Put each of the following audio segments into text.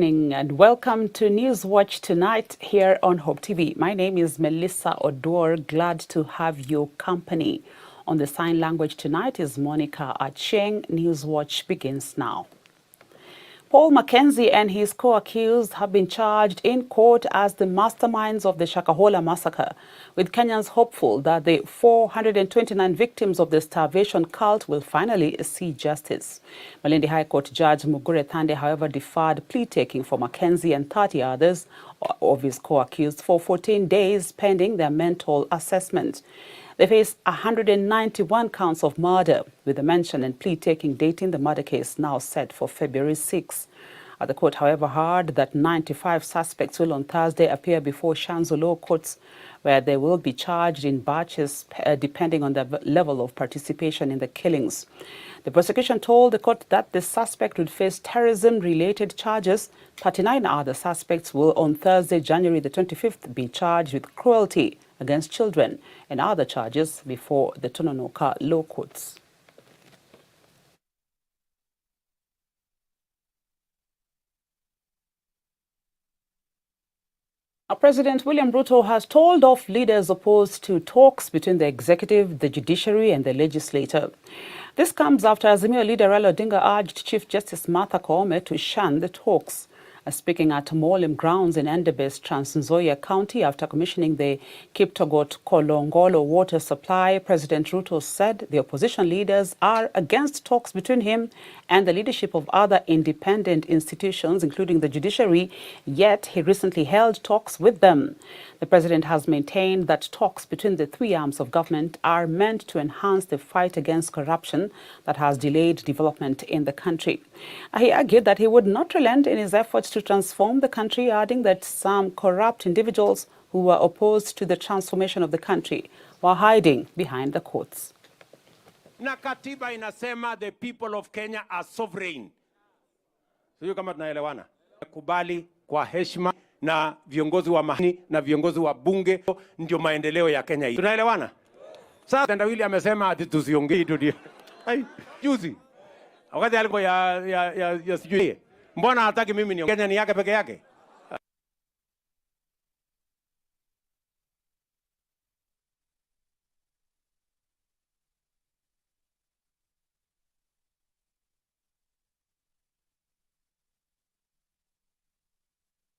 evening and welcome to Newswatch tonight here on Hope TV. My name is Melissa Oduor. Glad to have your company. On the sign language tonight is Monica Acheng. Newswatch begins now. Paul Mackenzie and his co-accused have been charged in court as the masterminds of the Shakahola massacre, with Kenyans hopeful that the 429 victims of the starvation cult will finally see justice. Malindi High Court Judge Mugure Thande, however, deferred plea-taking for Mackenzie and 30 others of his co-accused for 14 days pending their mental assessment. They face 191 counts of murder, with the mention and plea-taking dating the murder case now set for February 6. The court, however, heard that 95 suspects will on Thursday appear before Shanzu Law Courts, where they will be charged in batches depending on the level of participation in the killings. The prosecution told the court that the suspect would face terrorism-related charges. 39 other suspects will on Thursday, January the 25th, be charged with cruelty against children and other charges before the Tononoka Law Courts. President William Ruto has told off leaders opposed to talks between the executive, the judiciary and the legislature. This comes after Azimio leader Raila Odinga urged Chief Justice Martha Koome to shun the talks. Speaking at Molim grounds in Endebess, Trans Nzoia County, after commissioning the Kiptogot Kolongolo water supply, President Ruto said the opposition leaders are against talks between him and the leadership of other independent institutions, including the judiciary, yet he recently held talks with them. The president has maintained that talks between the three arms of government are meant to enhance the fight against corruption that has delayed development in the country. He argued that he would not relent in his efforts to transform the country, adding that some corrupt individuals who were opposed to the transformation of the country were hiding behind the courts. Na katiba inasema the people of Kenya are sovereign. Sio kama tunaelewana. Kubali kwa heshima na viongozi wa mahani na viongozi wa bunge ndio maendeleo ya Kenya hii. Tunaelewana? Sasa Tandawili amesema ati tusiongee tu. Hai, juzi. Wakati alikuwa ya sijui. Mbona hataki mimi niongee? Kenya ni yake peke yake.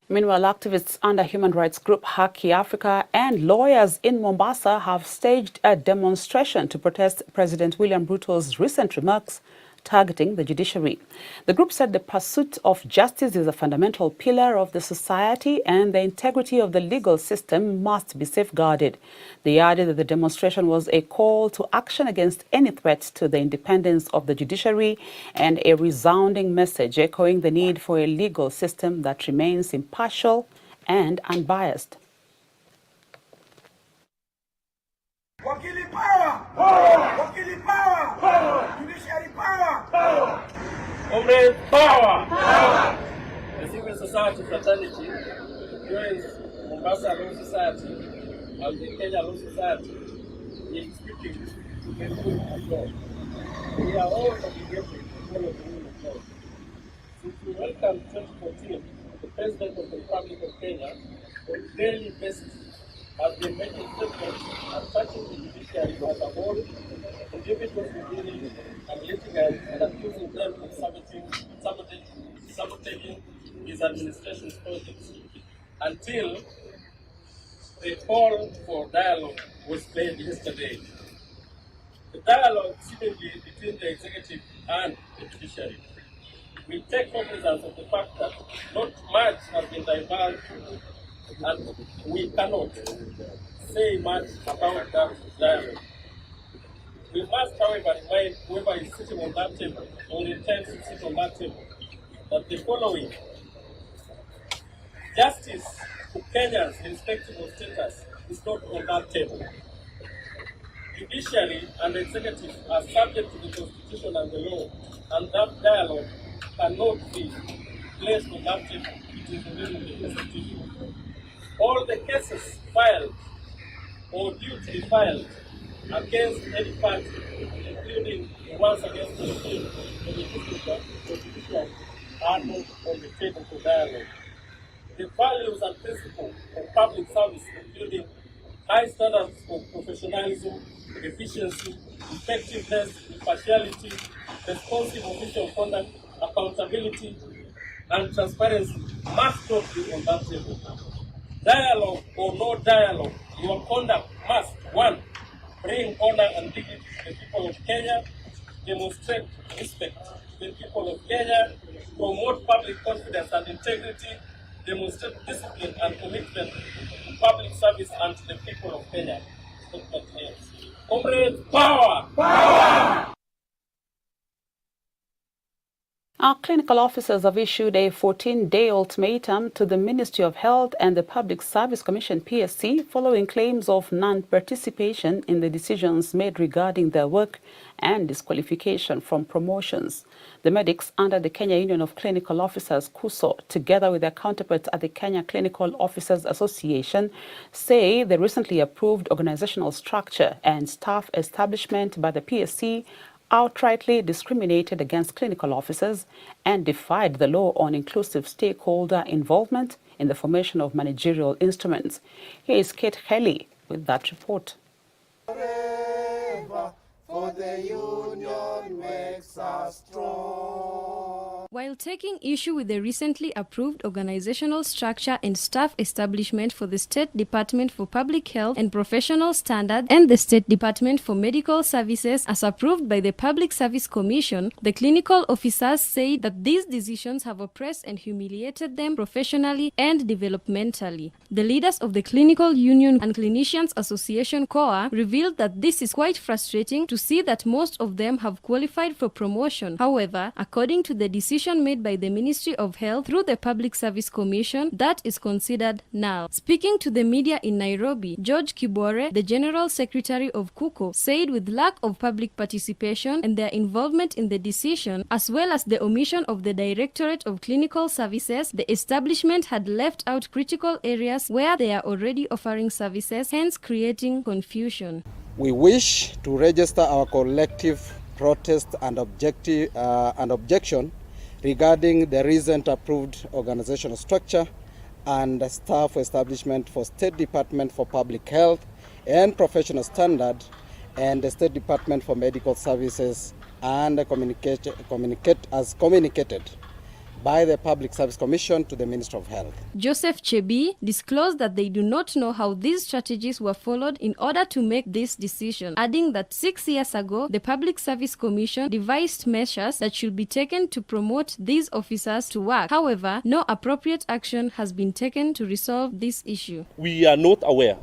Meanwhile, activists under human rights group Haki Africa and lawyers in Mombasa have staged a demonstration to protest President William Ruto's recent remarks targeting the judiciary. The group said the pursuit of justice is a fundamental pillar of the society and the integrity of the legal system must be safeguarded. They added that the demonstration was a call to action against any threats to the independence of the judiciary and a resounding message echoing the need for a legal system that remains impartial and unbiased. Wakili power! Power! Wakili power! Power! Judiciary power! Power! Comrade power! Power! The civil society fraternity joins Mombasa Law Society and the Kenya Law Society in speaking to the rule of law. We are all obligated to follow the rule of law. Since we welcomed 2014, the President of the Republic of Kenya on a daily basis has been making statements attacking the judiciary as a whole, individuals within it, and litigants, and accusing them of sabotaging his administration's projects, until the call for dialogue was made yesterday. The dialogue seemingly between the executive and the judiciary. We take cognizance of the fact that not much has been divulged and we cannot say much about that dialogue. We must, however, remind whoever is sitting on that table or intends to sit on that table that the following: justice to Kenyans irrespective of status is not on that table. Judiciary and executive are subject to the Constitution and the law, and that dialogue cannot be placed on that table. It is within the Constitution. All the cases filed or due to be filed against any party, including the ones against the state, the judiciary, are not on the table for dialogue. The values and principles of public service, including high standards of professionalism, efficiency, effectiveness, impartiality, responsive official conduct, accountability, and transparency, must not be on that table. Dialogue or no dialogue, your conduct must, 1, bring honor and dignity to the people of Kenya, demonstrate respect to the people of Kenya, promote public confidence and integrity, demonstrate discipline and commitment to public service and to the people of Kenya. Comrades, power! Power! Our clinical officers have issued a 14-day ultimatum to the Ministry of Health and the Public Service Commission (PSC) following claims of non-participation in the decisions made regarding their work and disqualification from promotions. The medics under the Kenya Union of Clinical Officers (KUSO), together with their counterparts at the Kenya Clinical Officers Association, say the recently approved organizational structure and staff establishment by the PSC outrightly discriminated against clinical officers and defied the law on inclusive stakeholder involvement in the formation of managerial instruments. Here is Kate Kelly with that report. For the union makes us strong. While taking issue with the recently approved organizational structure and staff establishment for the State Department for Public Health and Professional Standards and the State Department for Medical Services as approved by the Public Service Commission, the clinical officers say that these decisions have oppressed and humiliated them professionally and developmentally. The leaders of the Clinical Union and Clinicians Association (COA) revealed that this is quite frustrating to see that most of them have qualified for promotion. However, according to the decision made by the Ministry of Health through the Public Service Commission, that is considered null. Speaking to the media in Nairobi, George Kibore, the General Secretary of KUKO, said with lack of public participation and their involvement in the decision, as well as the omission of the Directorate of Clinical Services, the establishment had left out critical areas where they are already offering services, hence creating confusion. We wish to register our collective protest and objection regarding the recent approved organizational structure and staff establishment for State Department for Public Health and Professional Standard and the State Department for Medical Services and as communicated by the Public Service Commission to the Minister of Health. Joseph Chebi disclosed that they do not know how these strategies were followed in order to make this decision, adding that 6 years ago, the Public Service Commission devised measures that should be taken to promote these officers to work. However, no appropriate action has been taken to resolve this issue. We are not aware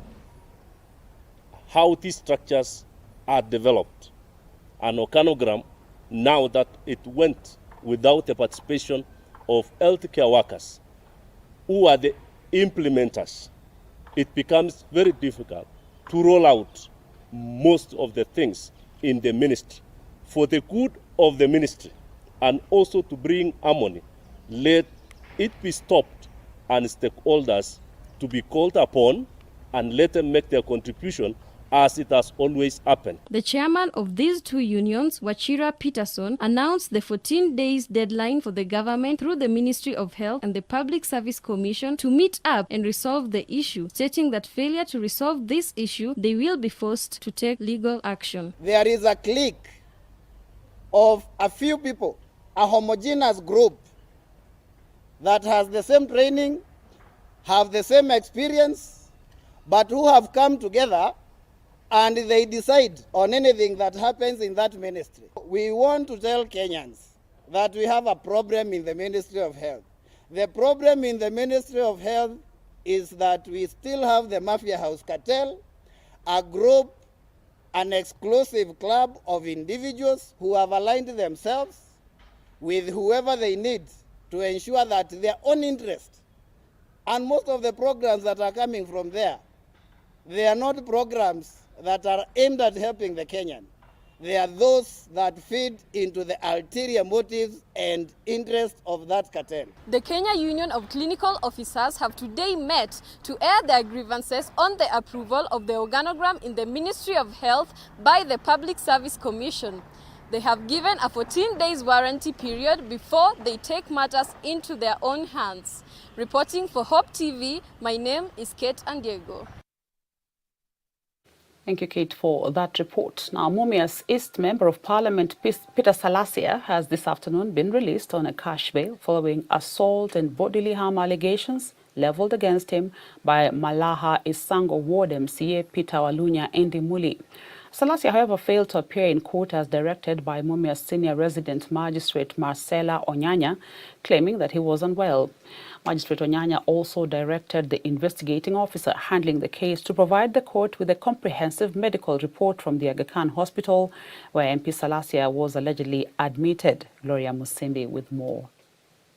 how these structures are developed. An organogram, now that it went without the participation of healthcare workers who are the implementers, it becomes very difficult to roll out most of the things in the ministry for the good of the ministry and also to bring harmony. Let it be stopped and stakeholders to be called upon and let them make their contribution as it has always happened. The chairman of these two unions, Wachira Peterson, announced the 14 days deadline for the government through the Ministry of Health and the Public Service Commission to meet up and resolve the issue, stating that failure to resolve this issue, they will be forced to take legal action. There is a clique of a few people, a homogeneous group that has the same training, have the same experience, but who have come together and they decide on anything that happens in that ministry. We want to tell Kenyans that we have a problem in the Ministry of Health. The problem in the Ministry of Health is that we still have the Mafia House cartel, a group, an exclusive club of individuals who have aligned themselves with whoever they need to ensure that their own interest, and most of the programs that are coming from there, they are not programs that are aimed at helping the Kenyan. They are those that feed into the ulterior motives and interests of that cartel. The Kenya Union of Clinical Officers have today met to air their grievances on the approval of the organogram in the Ministry of Health by the Public Service Commission. They have given a 14 days warranty period before they take matters into their own hands. Reporting for Hope TV, my name is Kate Andiego. Thank you, Kate, for that report. Now, Mumias East Member of Parliament Peter Salasia has this afternoon been released on a cash bail following assault and bodily harm allegations leveled against him by Malaha Isango Ward MCA Peter Walunya Ndimuli. Salasia, however, failed to appear in court as directed by Mumias Senior Resident Magistrate Marcela Onyanya, claiming that he was unwell. Magistrate Onyanya also directed the investigating officer handling the case to provide the court with a comprehensive medical report from the Aga Khan Hospital, where MP Salasia was allegedly admitted. Gloria Musimbi with more.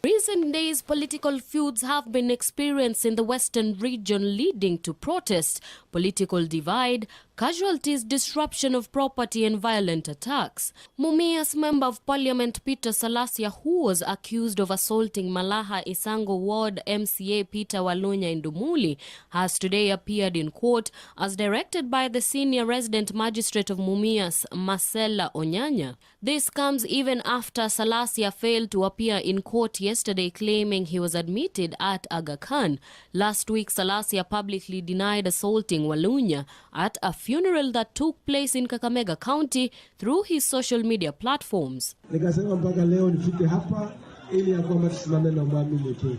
Recent days, political feuds have been experienced in the western region, leading to protests, political divide, casualties, disruption of property and violent attacks. Mumias Member of Parliament Peter Salasia, who was accused of assaulting Malaha Isango Ward MCA Peter Walunya Ndumuli, has today appeared in court as directed by the Senior Resident Magistrate of Mumias, Marcela Onyanya. This comes even after Salasia failed to appear in court yesterday, claiming he was admitted at Aga Khan. Last week, Salasia publicly denied assaulting Walunya at a funeral that took place in Kakamega County through his social media platforms. Nikasema mpaka leo nifike hapa ili ya kwamba tusimame na muamini tu.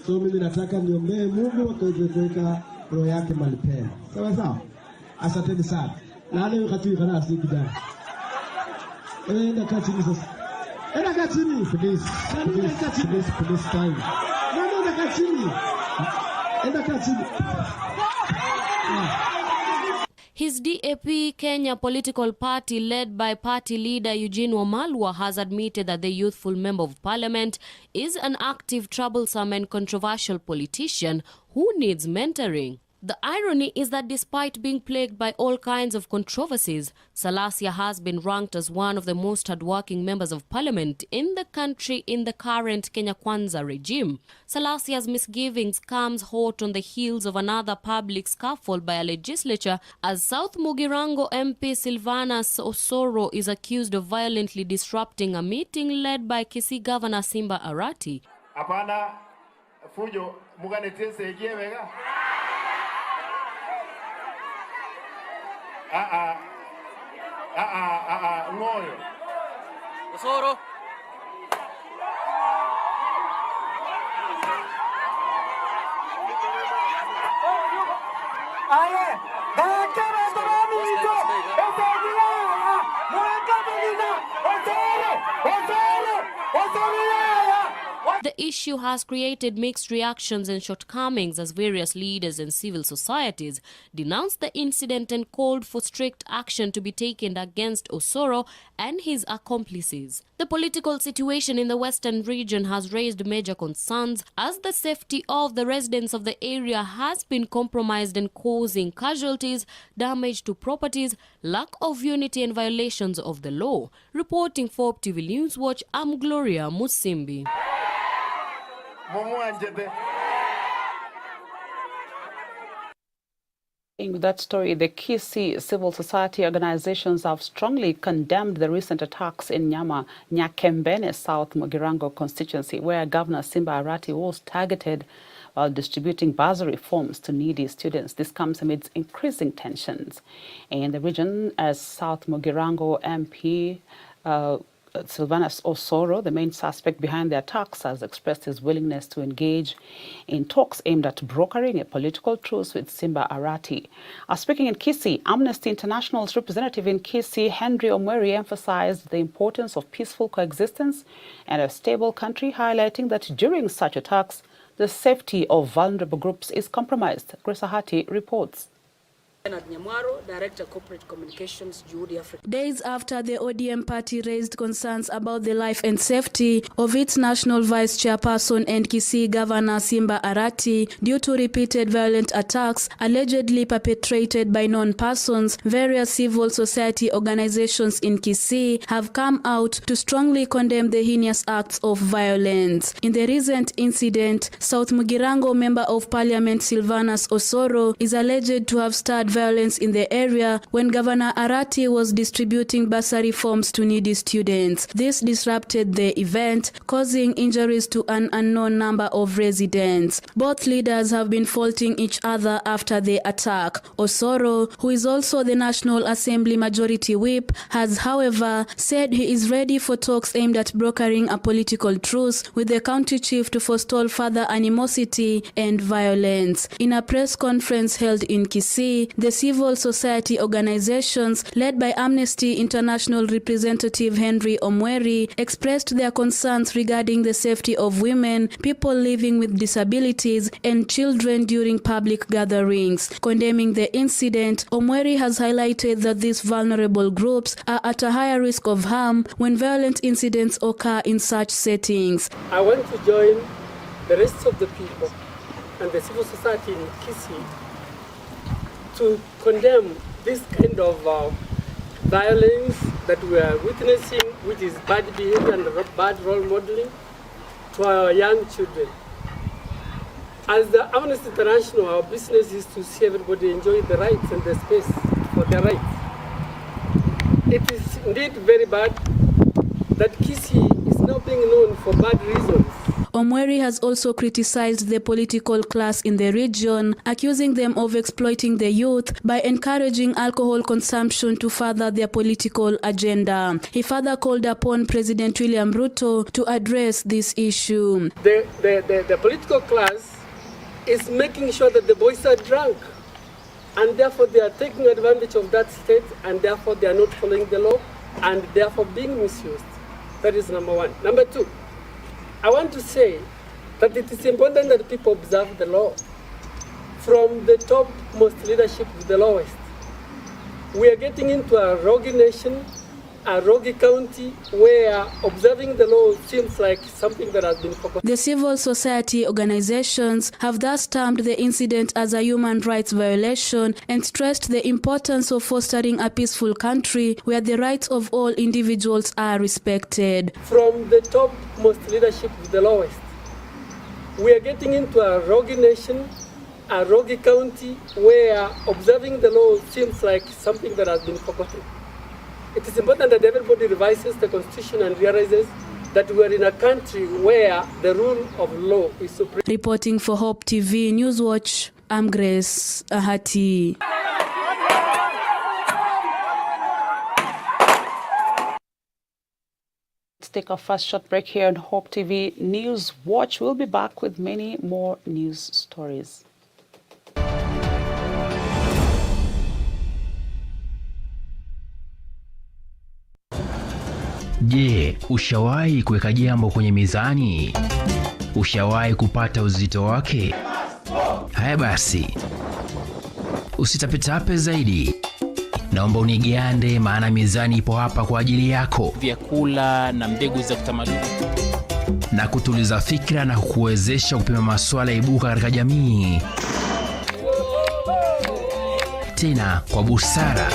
So mimi nataka niombee Mungu akaweze kuweka roho yake mahali pema. Sawa sawa? Asanteni sana. Na leo kati kana sikida. Enda kachini sasa. Enda kachini please. Please time. Enda kachini. Enda kachini. His DAP Kenya political party, led by party leader Eugene Wamalwa, has admitted that the youthful member of parliament is an active, troublesome and controversial politician who needs mentoring. The irony is that despite being plagued by all kinds of controversies, Salasia has been ranked as one of the most hardworking members of parliament in the country in the current Kenya Kwanza regime. Salasia's misgivings comes hot on the heels of another public scuffle by a legislature, as South Mugirango MP Silvanus Osoro is accused of violently disrupting a meeting led by Kisii Governor Simba Arati. Apana fujo muganetese yewega. Ngoyo. Osoro. The issue has created mixed reactions and shortcomings as various leaders and civil societies denounced the incident and called for strict action to be taken against Osoro and his accomplices. The political situation in the western region has raised major concerns as the safety of the residents of the area has been compromised and causing casualties, damage to properties, lack of unity and violations of the law. Reporting for TV Newswatch, I'm Gloria Musimbi. With that story, the Kisii civil society organizations have strongly condemned the recent attacks in Nyakembene, South Mugirango constituency, where Governor Simba Arati was targeted while distributing bursary forms to needy students. This comes amidst increasing tensions in the region as South Mugirango MP Silvanus Osoro, the main suspect behind the attacks, has expressed his willingness to engage in talks aimed at brokering a political truce with Simba Arati. Speaking in Kisii, Amnesty International's representative in Kisii, Henry Omweri, emphasized the importance of peaceful coexistence and a stable country, highlighting that during such attacks, the safety of vulnerable groups is compromised. Grace Ahati reports. Director Corporate Communications, Juhudi Africa. Days after the ODM party raised concerns about the life and safety of its national vice chairperson and Kisii Governor Simba Arati due to repeated violent attacks allegedly perpetrated by known persons, various civil society organizations in Kisii have come out to strongly condemn the heinous acts of violence. In the recent incident, South Mugirango Member of Parliament Silvanus Osoro is alleged to have stirred violence in the area when Governor Arati was distributing bursary forms to needy students. This disrupted the event, causing injuries to an unknown number of residents. Both leaders have been faulting each other after the attack. Osoro, who is also the National Assembly Majority Whip, has, however, said he is ready for talks aimed at brokering a political truce with the county chief to forestall further animosity and violence. In a press conference held in Kisii, the civil society organizations led by Amnesty International representative Henry Omweri expressed their concerns regarding the safety of women, people living with disabilities, and children during public gatherings. Condemning the incident, Omweri has highlighted that these vulnerable groups are at a higher risk of harm when violent incidents occur in such settings. I want to join the rest of the people and the civil society in Kisii to condemn this kind of violence that we are witnessing, which is bad behavior and bad role modeling to our young children. As the Amnesty International, our business is to see everybody enjoy the rights and the space for their rights. It is indeed very bad that Kisii is now being known for bad reasons. Omweri has also criticized the political class in the region, accusing them of exploiting the youth by encouraging alcohol consumption to further their political agenda. He further called upon President William Ruto to address this issue. The political class is making sure that the boys are drunk, and therefore they are taking advantage of that state, and therefore they are not following the law, and therefore being misused. That is number one. Number two, I want to say that it is important that people observe the law from the topmost leadership to the lowest. We are getting into a rogue nation, a rogue county, where observing the law seems like something that has been forgotten. The civil society organizations have thus termed the incident as a human rights violation and stressed the importance of fostering a peaceful country where the rights of all individuals are respected. From the topmost leadership to the lowest, we are getting into a rogue nation, a rogue county, where observing the law seems like something that has been forgotten. It is important that everybody revises the Constitution and realizes that we are in a country where the rule of law is supreme. Reporting for Hope TV Newswatch, I'm Grace Ahati. Let's take our first short break here on Hope TV Newswatch. We'll be back with many more news stories. Je, ushawahi kuweka jambo kwenye mizani? Ushawahi kupata uzito wake? Haya basi, usitapetape zaidi. Naomba unigande, maana mizani ipo hapa kwa ajili yako. Vyakula na mbegu za kitamaduni, na kutuliza fikra na kukuwezesha kupima masuala ibuka katika jamii, tena kwa busara.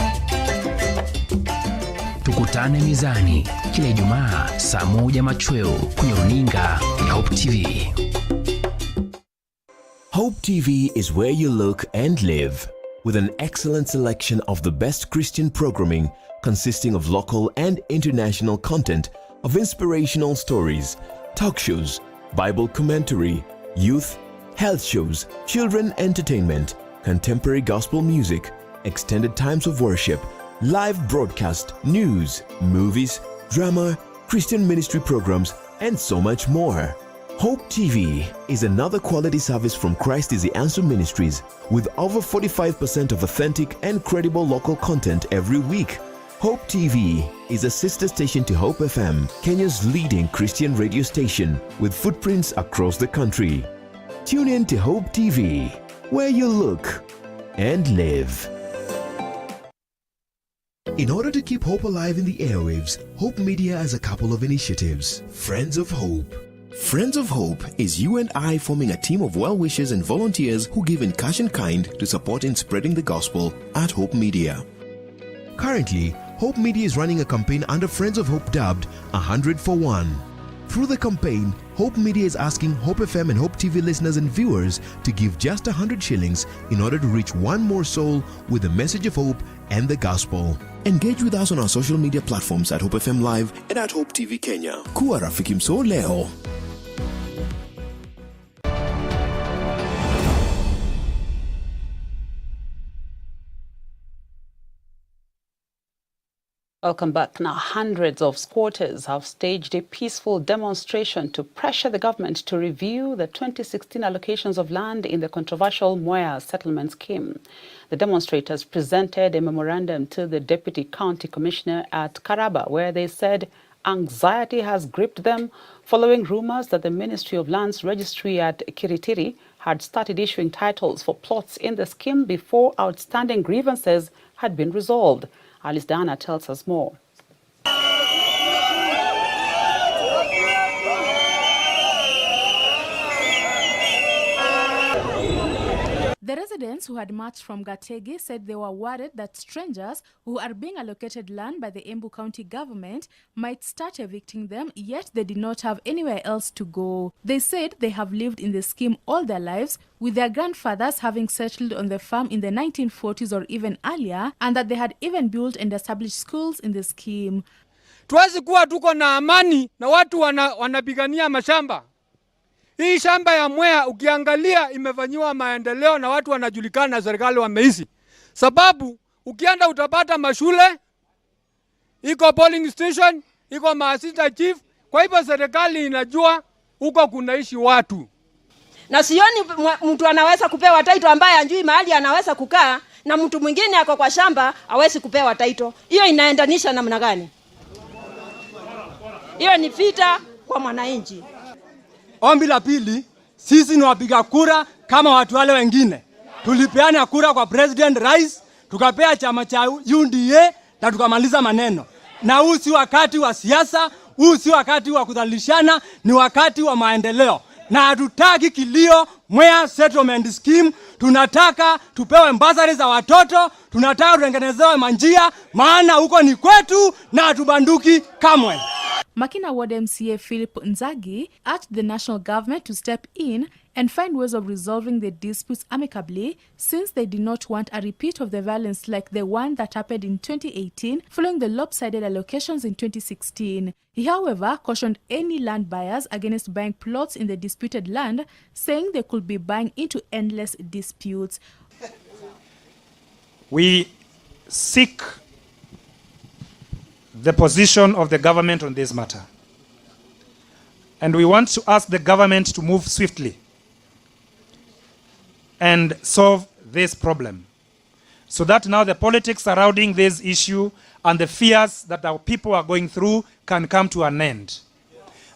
Tukutane mizani kila Ijumaa saa 1 machweo kwenye runinga ya Hope TV. Hope TV is where you look and live, with an excellent selection of the best Christian programming consisting of local and international content of inspirational stories, talk shows, Bible commentary, youth, health shows, children entertainment, contemporary gospel music, extended times of worship, live broadcast, news, movies, drama, Christian ministry programs, and so much more. Hope TV is another quality service from Christ is the Answer Ministries, with over 45% of authentic and credible local content every week. Hope TV is a sister station to Hope FM, Kenya's leading Christian radio station, with footprints across the country. Tune in to Hope TV, where you look and live. In order to keep hope alive in the airwaves, Hope Media has a couple of initiatives. Friends of Hope. Friends of Hope is you and I forming a team of well-wishers and volunteers who give in cash and kind to support in spreading the gospel at Hope Media. Currently, Hope Media is running a campaign under Friends of Hope dubbed 100 for 1. Through the campaign, Hope Media is asking Hope FM and Hope TV listeners and viewers to give just 100 shillings in order to reach one more soul with the message of hope and the gospel. Engage with us on our social media platforms at Hope FM Live and at Hope TV Kenya. Kuwa rafiki mso leo. Welcome back. Now, hundreds of squatters have staged a peaceful demonstration to pressure the government to review the 2016 allocations of land in the controversial Mwea settlement scheme. The demonstrators presented a memorandum to the Deputy County Commissioner at Karaba, where they said anxiety has gripped them following rumors that the Ministry of Lands Registry at Kiritiri had started issuing titles for plots in the scheme before outstanding grievances had been resolved. Alice Dana tells us more. The residents who had marched from Gategi said they were worried that strangers who are being allocated land by the Embu County government might start evicting them, yet they did not have anywhere else to go. They said they have lived in the scheme all their lives, with their grandfathers having settled on the farm in the 1940s or even earlier, and that they had even built and established schools in the scheme. Tuwezi kuwa tuko na amani na watu wanapigania mashamba. Hii shamba ya Mwea ukiangalia imefanyiwa maendeleo na watu wanajulikana na serikali wameishi. Sababu ukienda utapata mashule, iko polling station, iko maasista chief, kwa hivyo serikali inajua huko kunaishi watu. Na sioni mtu anaweza kupewa title ambaye anjui mahali anaweza kukaa na mtu mwingine ako kwa shamba hawezi kupewa title. Hiyo inaendanisha namna gani? Hiyo ni vita kwa mwananchi. Ombi la pili, sisi ni wapiga kura kama watu wale wengine. Tulipeana kura kwa President Rais, tukapea chama cha UDA na tukamaliza maneno. Na huu si wakati wa siasa, huu si wakati wa kudhalilishana, ni wakati wa maendeleo. Na hatutaki kilio Mwea settlement scheme, tunataka tupewe mbazari za watoto, tunataka tutengenezewe manjia, maana huko ni kwetu na hatubanduki kamwe. Makina Ward MCA Philip Nzagi urged the national government to step in and find ways of resolving the disputes amicably, since they did not want a repeat of the violence like the one that happened in 2018 following the lopsided allocations in 2016. He, however, cautioned any land buyers against buying plots in the disputed land, saying they could be buying into endless disputes. We seek the position of the government on this matter. And we want to ask the government to move swiftly and solve this problem, so that now the politics surrounding this issue and the fears that our people are going through can come to an end.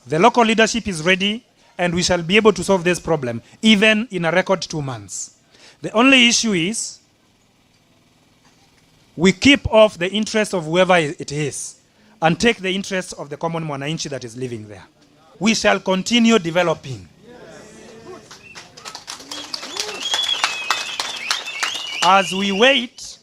The local leadership is ready, and we shall be able to solve this problem, even in a record 2 months. The only issue is we keep off the interest of whoever it is and take the interest of the common mwananchi that is living there. We shall continue developing. As we wait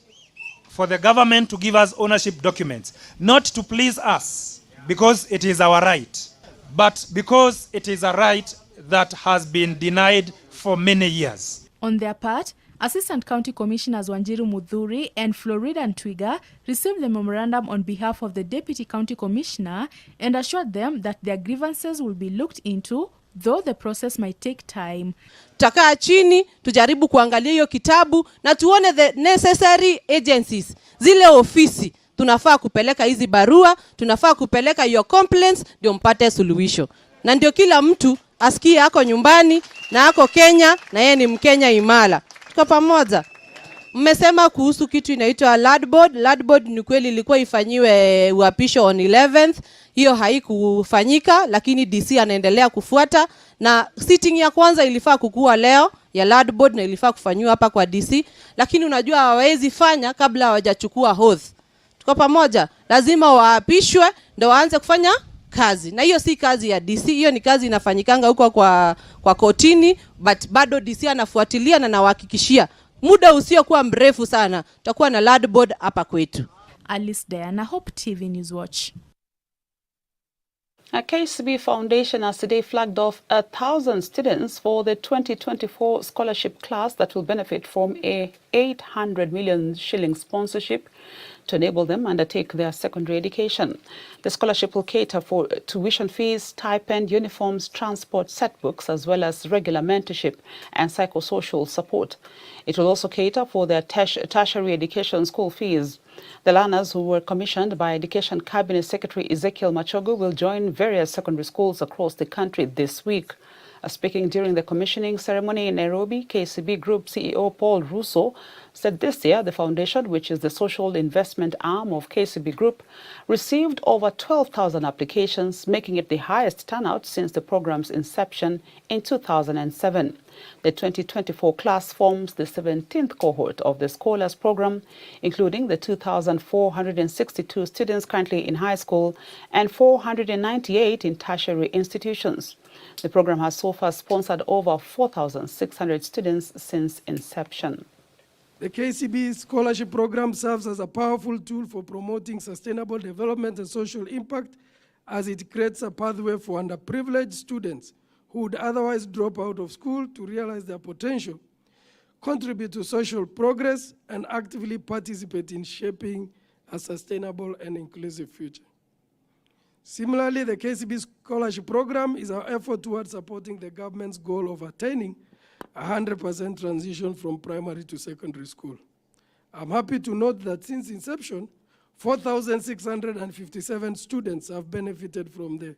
for the government to give us ownership documents, not to please us because it is our right, but because it is a right that has been denied for many years. On their part, Assistant County Commissioners Wanjiru Mudhuri and Florida Ntwiga received the memorandum on behalf of the Deputy County Commissioner and assured them that their grievances will be looked into, though the process might take time. Tutakaa chini, tujaribu kuangalia hiyo kitabu na tuone the necessary agencies, zile ofisi tunafaa kupeleka hizi barua, tunafaa kupeleka hiyo complaints ndio mpate suluhisho. Na ndio kila mtu asikie ako nyumbani na ako Kenya na yeye ni Mkenya imara. Tuko pamoja. Mmesema kuhusu kitu inaitwa land board. Land board ni kweli ilikuwa ifanyiwe uapisho on 11th. Hiyo haikufanyika, lakini DC anaendelea kufuata, na sitting ya kwanza ilifaa kukua leo ya land board na ilifaa kufanywa hapa kwa DC, lakini unajua hawawezi fanya kabla hawajachukua oath. Tuko pamoja. Lazima waapishwe ndio waanze kufanya kazi. Na hiyo si kazi ya DC, hiyo ni kazi inafanyikanga huko kwa kotini, but bado DC anafuatilia na nawahakikishia muda usiokuwa mrefu sana tutakuwa na land board hapa kwetu. Alice Diana, Hope TV Newswatch. A KCB Foundation has today flagged off 1,000 students for the 2024 scholarship class that will benefit from a 800 million shilling sponsorship to enable them undertake their secondary education. The scholarship will cater for tuition fees, stipend, uniforms, transport, set books, as well as regular mentorship and psychosocial support. It will also cater for their tertiary education school fees. The learners who were commissioned by Education Cabinet Secretary Ezekiel Machogu will join various secondary schools across the country this week. Speaking during the commissioning ceremony in Nairobi, KCB Group CEO Paul Russo said this year the foundation, which is the social investment arm of KCB Group, received over 12,000 applications, making it the highest turnout since the program's inception in 2007. The 2024 class forms the 17th cohort of the Scholars Program, including the 2,462 students currently in high school and 498 in tertiary institutions. The program has so far sponsored over 4,600 students since inception. The KCB Scholarship Program serves as a powerful tool for promoting sustainable development and social impact, as it creates a pathway for underprivileged students who would otherwise drop out of school to realize their potential, contribute to social progress, and actively participate in shaping a sustainable and inclusive future. Similarly, the KCB Scholarship Program is our effort towards supporting the government's goal of attaining 100% transition from primary to secondary school. I'm happy to note that since inception, 4,657 students have benefited from the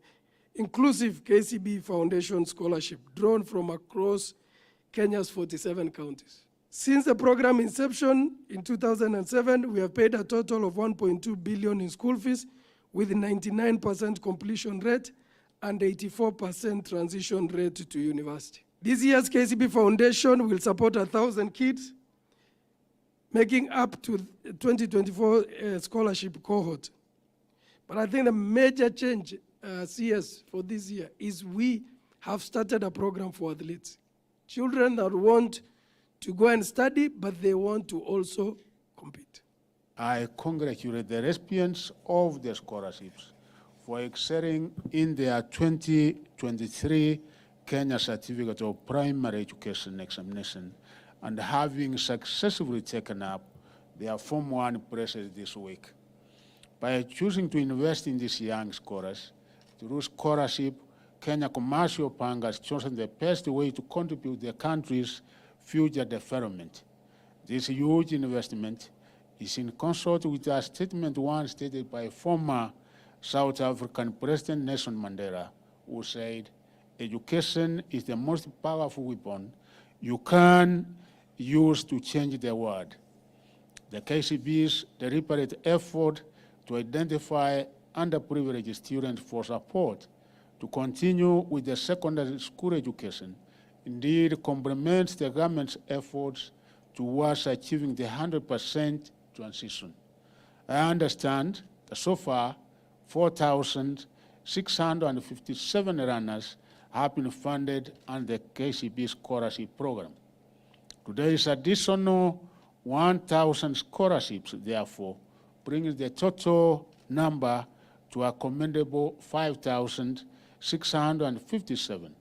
inclusive KCB Foundation Scholarship drawn from across Kenya's 47 counties. Since the program inception in 2007, we have paid a total of 1.2 billion in school fees, with 99% completion rate and 84% transition rate to university. This year's KCB Foundation will support 1,000 kids, making up to 2024 scholarship cohort. But I think the major change, CS, for this year is we have started a program for athletes. Children that want to go and study, but they want to also compete. I congratulate the recipients of the scholarships for excelling in their 2023 Kenya Certificate of Primary Education examination and having successfully taken up their Form 1 process this week. By choosing to invest in these young scholars, through scholarship, Kenya Commercial Bank has chosen the best way to contribute to the country's future development. This huge investment is in consort with a statement once stated by former South African President Nelson Mandela, who said, "Education is the most powerful weapon you can use to change the world." The KCB's deliberate effort to identify underprivileged students for support to continue with the secondary school education indeed complements the government's efforts towards achieving the 100% transition. I understand that so far 4,657 runners have been funded under the KCB Scholarship Program. Today's additional 1,000 scholarships, therefore, brings the total number to a commendable 5,657.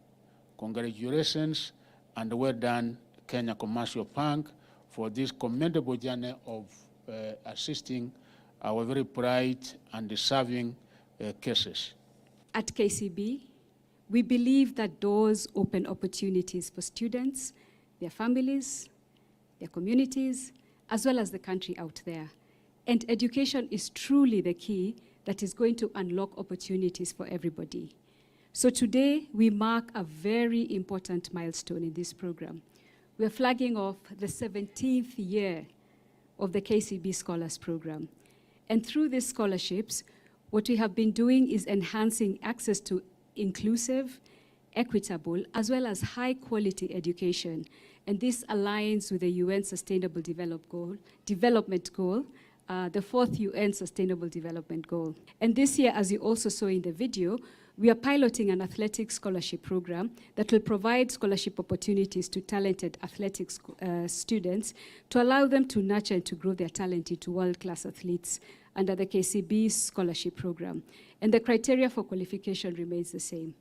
Congratulations and well done, Kenya Commercial Bank, for this commendable journey of assisting our very bright and deserving cases. At KCB, we believe that doors open opportunities for students, their families, their communities, as well as the country out there. And education is truly the key that is going to unlock opportunities for everybody. So today, we mark a very important milestone in this program. We're flagging off the 17th year of the KCB Scholars Program. And through these scholarships, what we have been doing is enhancing access to inclusive, equitable, as well as high-quality education. And this aligns with the UN Sustainable Development Goal, the 4th UN Sustainable Development Goal. And this year, as you also saw in the video, We are piloting an athletic scholarship program that will provide scholarship opportunities to talented athletics students to allow them to nurture and to grow their talent into world-class athletes under the KCB scholarship program. And the criteria for qualification remains the same.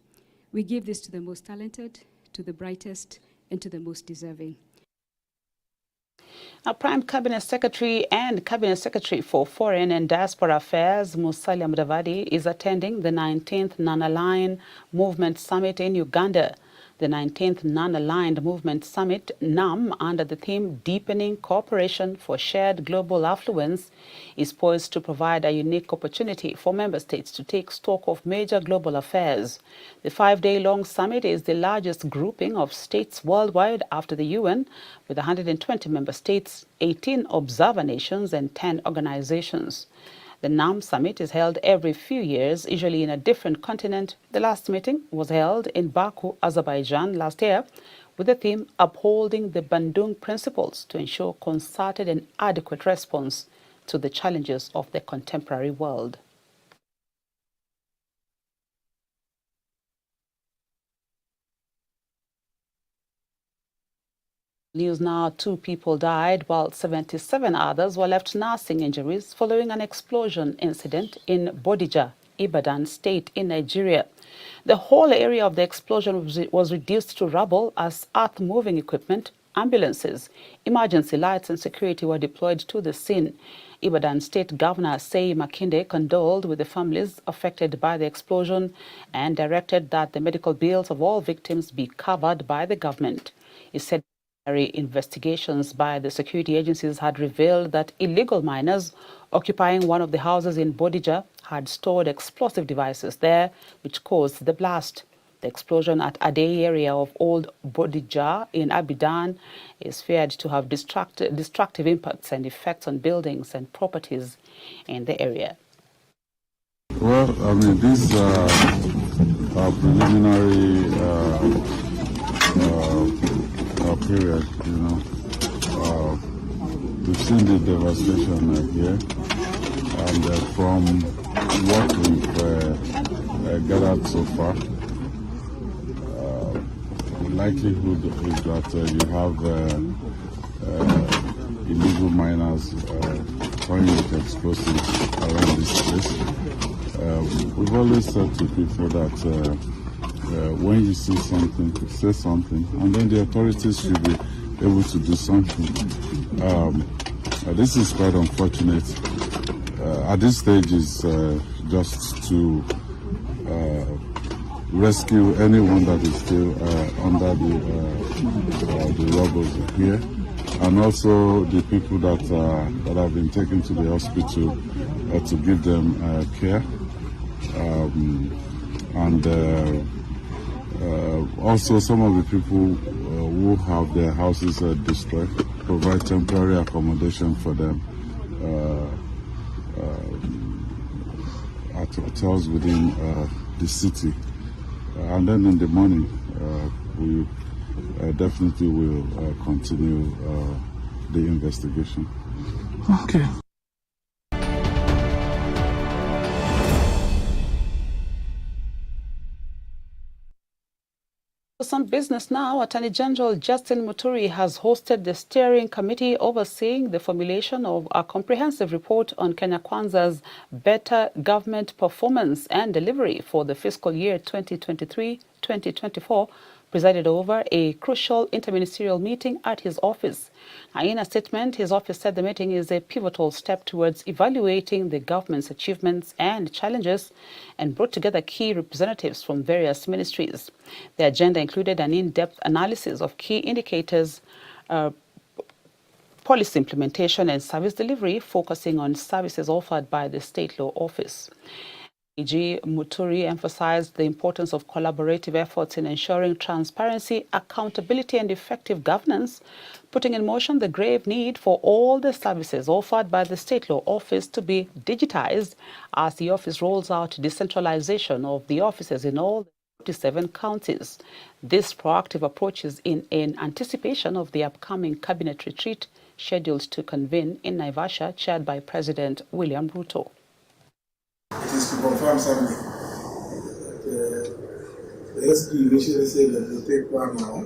We give this to the most talented, to the brightest, and to the most deserving. Now, Prime Cabinet Secretary and Cabinet Secretary for Foreign and Diaspora Affairs, Musalia Mudavadi, is attending the 19th Non-Aligned Movement Summit in Uganda. The 19th Non-Aligned Movement Summit, NAM, under the theme Deepening Cooperation for Shared Global Affluence, is poised to provide a unique opportunity for member states to take stock of major global affairs. The 5-day-long summit is the largest grouping of states worldwide after the UN, with 120 member states, 18 observer nations, and 10 organizations. The NAM summit is held every few years, usually in a different continent. The last meeting was held in Baku, Azerbaijan last year, with the theme Upholding the Bandung Principles to ensure concerted and adequate response to the challenges of the contemporary world. News now, 2 people died while 77 others were left nursing injuries following an explosion incident in Bodija, Ibadan State in Nigeria. The whole area of the explosion was reduced to rubble as earth-moving equipment, ambulances, emergency lights and security were deployed to the scene. Ibadan State Governor Sei Makinde condoled with the families affected by the explosion and directed that the medical bills of all victims be covered by the government. He said investigations by the security agencies had revealed that illegal miners occupying one of the houses in Bodija had stored explosive devices there, which caused the blast. The explosion at Adei area of Old Bodija in Abidan is feared to have destructive impacts and effects on buildings and properties in the area. Well, I mean, these are preliminary period, you know. We've seen the devastation here, and from what we've gathered so far, the likelihood is that you have illegal miners throwing explosives around this place. We've always said to people that when you see something, say something, and then the authorities should be able to do something. This is quite unfortunate. At this stage is just to rescue anyone that is still under the rubble here, and also the people that have been taken to the hospital to give them care, and also some of the people who have their houses destroyed, provide temporary accommodation for them at hotels within the city. And then in the morning, we definitely will continue the investigation. Okay. Some business now. Attorney General Justin Muturi has hosted the steering committee overseeing the formulation of a comprehensive report on Kenya Kwanza's better government performance and delivery for the fiscal year 2023-2024, presided over a crucial interministerial meeting at his office. Now, in a statement, his office said the meeting is a pivotal step towards evaluating the government's achievements and challenges and brought together key representatives from various ministries. The agenda included an in-depth analysis of key indicators, policy implementation and service delivery, focusing on services offered by the State Law Office. AG Muturi emphasized the importance of collaborative efforts in ensuring transparency, accountability and effective governance, putting in motion the grave need for all the services offered by the State Law Office to be digitized as the office rolls out decentralization of the offices in all 47 counties. This proactive approach is in anticipation of the upcoming cabinet retreat scheduled to convene in Naivasha, chaired by President William Ruto. It is to confirm something. The The SG initially said that it will take 1 hour,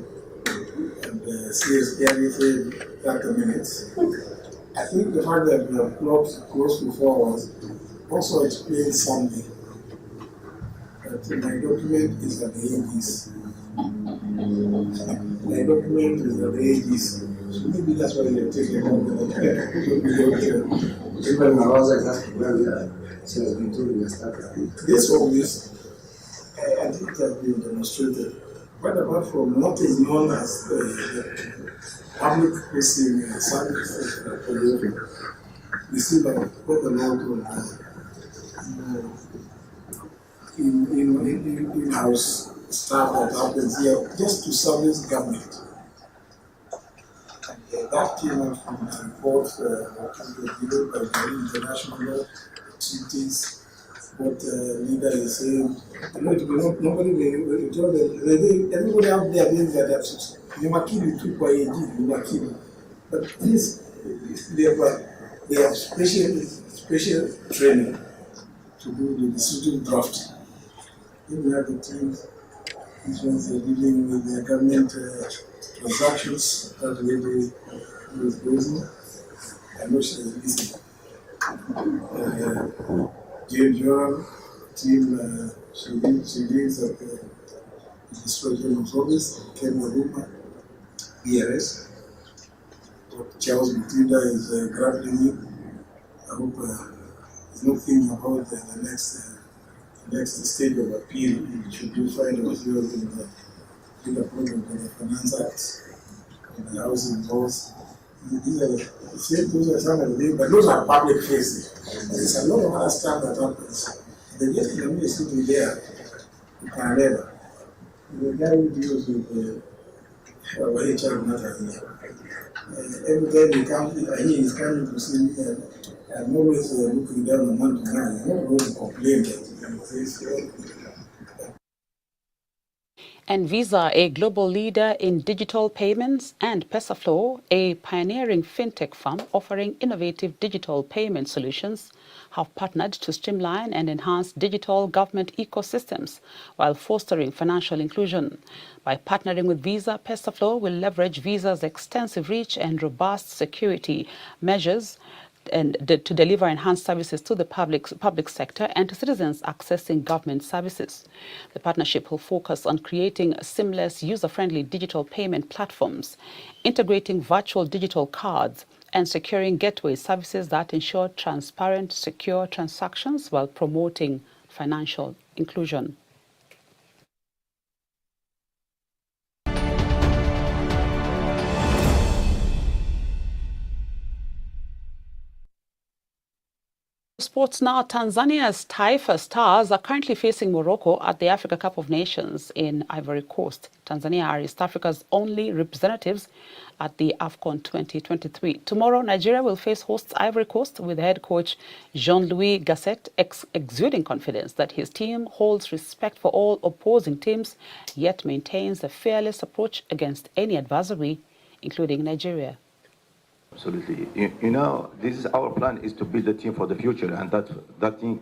and the CSPRE said 30 minutes. I think the fact that we have clocked close to 4 hours also explains something. That my document is at the ages. My document is at the ages. So maybe that's why you're taking longer than even I was exactly where we are. So as we told we are starting. This always, I think that has been demonstrated. But apart from what is known as the public facing service for the you see that quite a lot of in-house staff that happens here just to service government. And that came out from the report that was given by the international law treaties. What leader is saying, nobody will tell them. Everybody out there thinks that that's Nimakini took by Nimakini. But this, they have special training to do the decision draft. Then we have the teams, these ones are dealing with the government transactions that lady is busy. I know she is listening. Jane Joram, team, she leads at the Administration's office, Ken Waduma, BRS. What Charles Mutinda is grappling with. I hope he's not thinking about the next stage of appeal. Should you find ourselves in the problem of the Finance Act, in the housing laws. These are those are some of the things, but those are public faces. There's a lot of other stuff that happens. The just economy is sitting there, you can never. The guy who deals with our HR matter here. Every time he comes, he is coming to see me, and I'm always looking down on one to man. I'm not going to complain that And Visa, a global leader in digital payments, and PesaFlow, a pioneering fintech firm offering innovative digital payment solutions, have partnered to streamline and enhance digital government ecosystems while fostering financial inclusion. By partnering with Visa, PesaFlow will leverage Visa's extensive reach and robust security measures and to deliver enhanced services to the public sector and to citizens accessing government services. The partnership will focus on creating seamless, user-friendly digital payment platforms, integrating virtual digital cards, and securing gateway services that ensure transparent, secure transactions while promoting financial inclusion. Sports now. Tanzania's Taifa Stars are currently facing Morocco at the Africa Cup of Nations in Ivory Coast. Tanzania are East Africa's only representatives at the AFCON 2023. Tomorrow, Nigeria will face hosts Ivory Coast with head coach Jean-Louis Gasset exuding confidence that his team holds respect for all opposing teams, yet maintains a fearless approach against any adversary, including Nigeria. Absolutely. You know, this is our plan is to build a team for the future, and that thing,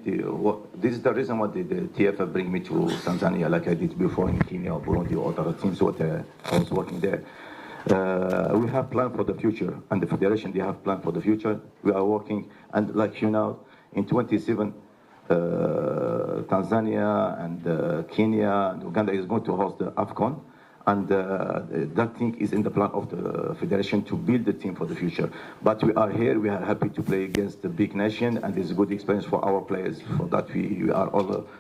this is the reason why the TFF bring me to Tanzania, like I did before in Kenya or Burundi or other teams what I was working there. We have planned for the future, and the federation, they have planned for the future. We are working, and like you know, in 27, Tanzania and Kenya and Uganda is going to host the AFCON. And that thing is in the plan of the federation to build the team for the future. But we are here, we are happy to play against the big nation, and it's a good experience for our players. For that, we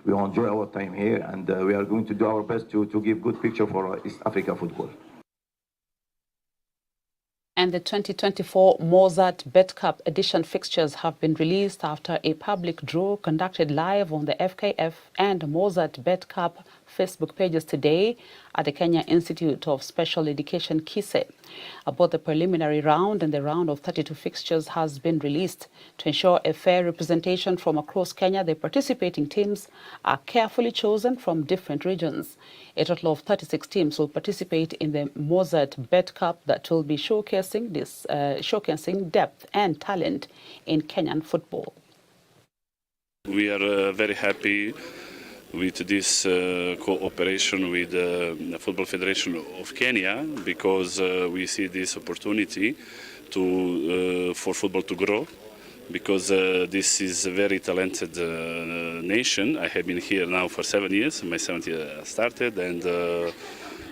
enjoy our time here, and we are going to do our best to give good picture for East Africa football. And the 2024 Mozart Bet Cup edition fixtures have been released after a public draw conducted live on the FKF and Mozart Bet Cup Facebook pages today at the Kenya Institute of Special Education, KISE. Both the preliminary round and the round of 32 fixtures has been released. To ensure a fair representation from across Kenya, the participating teams are carefully chosen from different regions. A total of 36 teams will participate in the Mozart Bet Cup that will be showcasing depth and talent in Kenyan football. We are very happy with this cooperation with the Football Federation of Kenya, because we see this opportunity for football to grow, because this is a very talented nation. I have been here now for 7 years. My 7th year started, and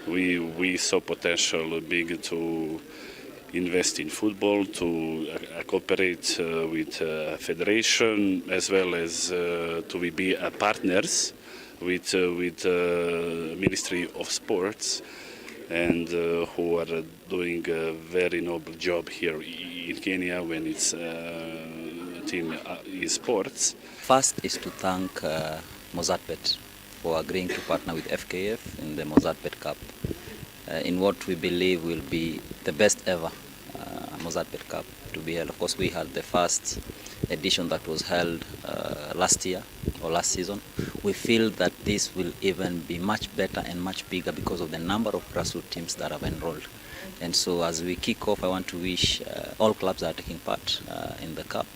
we saw potential big to invest in football, to cooperate with federation, as well as to be partners with Ministry of Sports, and who are doing a very noble job here in Kenya when it's team sports. First is to thank Mozartbet for agreeing to partner with FKF in the Mozartbet Cup, in what we believe will be the best ever Mozartbet Cup to be held. Of course, we had the first edition that was held last year or last season. We feel that this will even be much better and much bigger because of the number of grassroots teams that have enrolled. And so as we kick off, I want to wish all clubs that are taking part in the Cup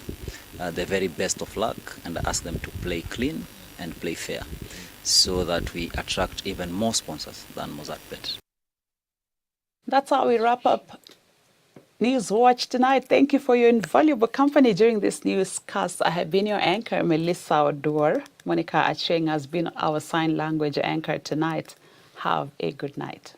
the very best of luck, and ask them to play clean and play fair, so that we attract even more sponsors than Mozartbet. That's how we wrap up Newswatch tonight. Thank you for your invaluable company during this newscast. I have been your anchor, Melissa Oduor. Monica Acheng has been our sign language anchor tonight. Have a good night.